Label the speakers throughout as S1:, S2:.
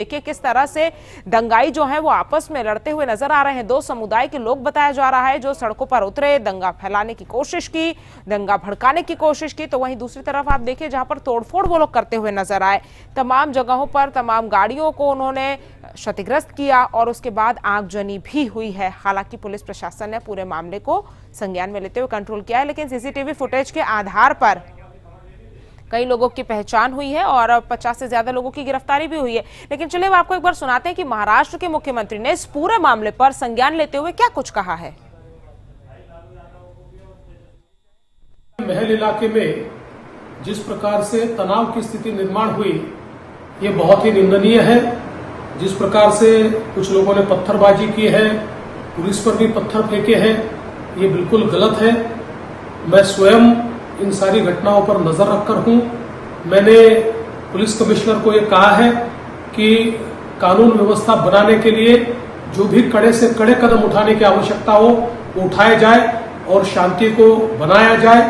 S1: देखिए किस तरह से दंगाई जो है वो आपस में लड़ते हुए नजर आ रहे हैं। दो समुदाय के लोग बताया जा रहा है जो सड़कों पर उतरे, दंगा फैलाने की कोशिश की, दंगा भड़काने की कोशिश की। तो वहीं दूसरी तरफ आप देखिए जहां पर तोड़फोड़ वो लोग करते हुए नजर आए, तमाम जगहों पर तमाम गाड़ियों को उन्होंने क्षतिग्रस्त किया और उसके बाद आगजनी भी हुई है। हालांकि पुलिस प्रशासन ने पूरे मामले को संज्ञान में लेते हुए कंट्रोल किया है, लेकिन सीसीटीवी फुटेज के आधार पर कई लोगों की पहचान हुई है और 50 से ज्यादा लोगों की गिरफ्तारी भी हुई है। लेकिन चलिए अब आपको एक बार सुनाते हैं कि महाराष्ट्र के मुख्यमंत्री ने इस पूरे मामले पर संज्ञान लेते हुए क्या कुछ कहा है।
S2: महल इलाके में जिस प्रकार से तनाव की स्थिति निर्माण हुई, ये बहुत ही निंदनीय है। जिस प्रकार से कुछ लोगों ने पत्थरबाजी की है, पुलिस पर भी पत्थर फेंके हैं, ये बिल्कुल गलत है। मैं स्वयं इन सारी घटनाओं पर नजर रखकर हूं। मैंने पुलिस कमिश्नर को ये कहा है कि कानून व्यवस्था बनाने के लिए जो भी कड़े से कड़े कदम उठाने की आवश्यकता हो वो उठाए जाए और शांति को बनाया जाए।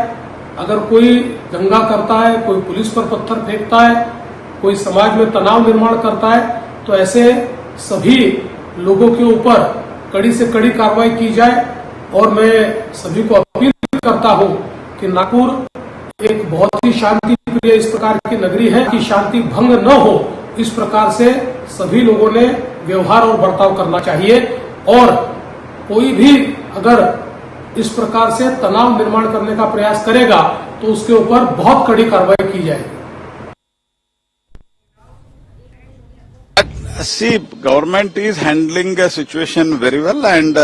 S2: अगर कोई दंगा करता है, कोई पुलिस पर पत्थर फेंकता है, कोई समाज में तनाव निर्माण करता है, तो ऐसे सभी लोगों के ऊपर कड़ी से कड़ी कार्रवाई की जाए। और मैं सभी को अपील करता हूं कि नागपुर एक बहुत ही शांति प्रिय इस प्रकार की नगरी है कि शांति भंग न हो, इस प्रकार से सभी लोगों ने व्यवहार और बर्ताव करना चाहिए। और कोई भी अगर इस प्रकार से तनाव निर्माण करने का प्रयास करेगा तो उसके ऊपर बहुत कड़ी कार्रवाई की जाएगी।
S3: See, government is handling a situation very well, and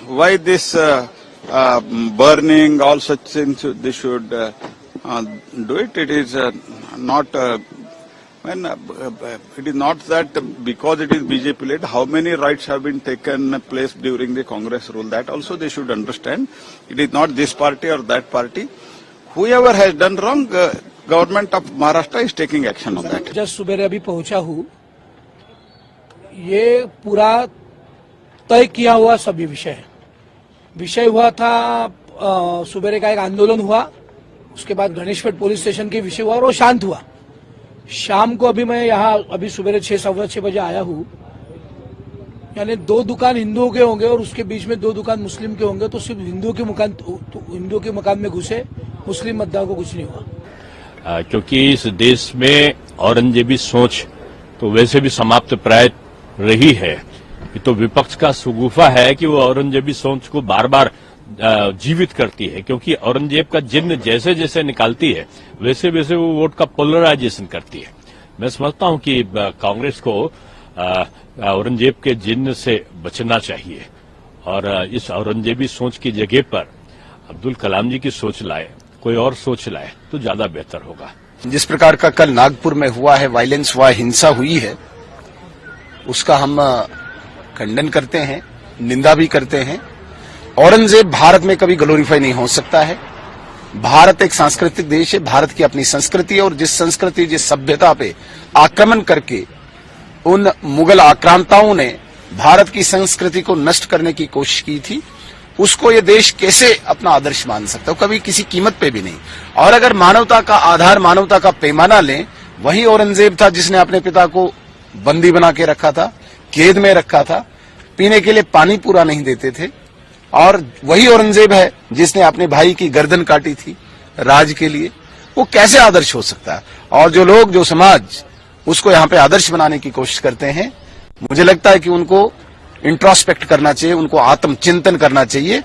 S3: why this burning, all such things, they should do it. It is not it is not that because it is BJP led, how many rights have been taken place during the Congress rule. That also they should understand. It is not this party or that party. Whoever has done wrong, government of Maharashtra is taking action on that.
S4: Just सुबह अभी पहुंचा हूं, ये पूरा तय किया हुआ सभी विषय हुआ था। सुबह का एक आंदोलन हुआ, उसके बाद गणेशपेट पुलिस स्टेशन के विषय हुआ और वो शांत हुआ। शाम को अभी मैं यहाँ अभी सुबह 6-6:15 बजे आया हूं, यानी 2 दुकान हिंदुओं के होंगे और उसके बीच में 2 दुकान मुस्लिम के होंगे, तो सिर्फ हिंदुओं के मकान में घुसे, मुस्लिम मतदाताओं को कुछ नहीं हुआ।
S5: क्योंकि इस देश में औरंगजेबी सोच तो वैसे भी समाप्त प्राय रही है। ये तो विपक्ष का सुगुफा है कि वो औरंगजेबी सोच को बार बार जीवित करती है, क्योंकि औरंगजेब का जिन्न जैसे जैसे निकालती है वैसे वैसे वो वोट का पोलराइजेशन करती है। मैं समझता हूं कि कांग्रेस को औरंगजेब के जिन्न से बचना चाहिए और इस औरंगजेबी सोच की जगह पर अब्दुल कलाम जी की सोच लाए, कोई और सोच लाए तो ज्यादा बेहतर होगा।
S6: जिस प्रकार का कल नागपुर में हुआ है, वायलेंस हुआ, हिंसा हुई है, उसका हम खंडन करते हैं, निंदा भी करते हैं। औरंगजेब भारत में कभी ग्लोरीफाई नहीं हो सकता है। भारत एक सांस्कृतिक देश है, भारत की अपनी संस्कृति है और जिस संस्कृति, जिस सभ्यता पे आक्रमण करके उन मुगल आक्रांताओं ने भारत की संस्कृति को नष्ट करने की कोशिश की थी, उसको ये देश कैसे अपना आदर्श मान सकता है? कभी किसी कीमत पे भी नहीं। और अगर मानवता का आधार, मानवता का पैमाना लें, वही औरंगजेब था जिसने अपने पिता को बंदी बना के रखा था, कैद में रखा था, पीने के लिए पानी पूरा नहीं देते थे। और वही औरंगजेब है जिसने अपने भाई की गर्दन काटी थी राज के लिए। वो कैसे आदर्श हो सकता है? और जो लोग, जो समाज उसको यहाँ पे आदर्श बनाने की कोशिश करते हैं, मुझे लगता है कि उनको इंट्रोस्पेक्ट करना चाहिए, उनको आत्मचिंतन करना चाहिए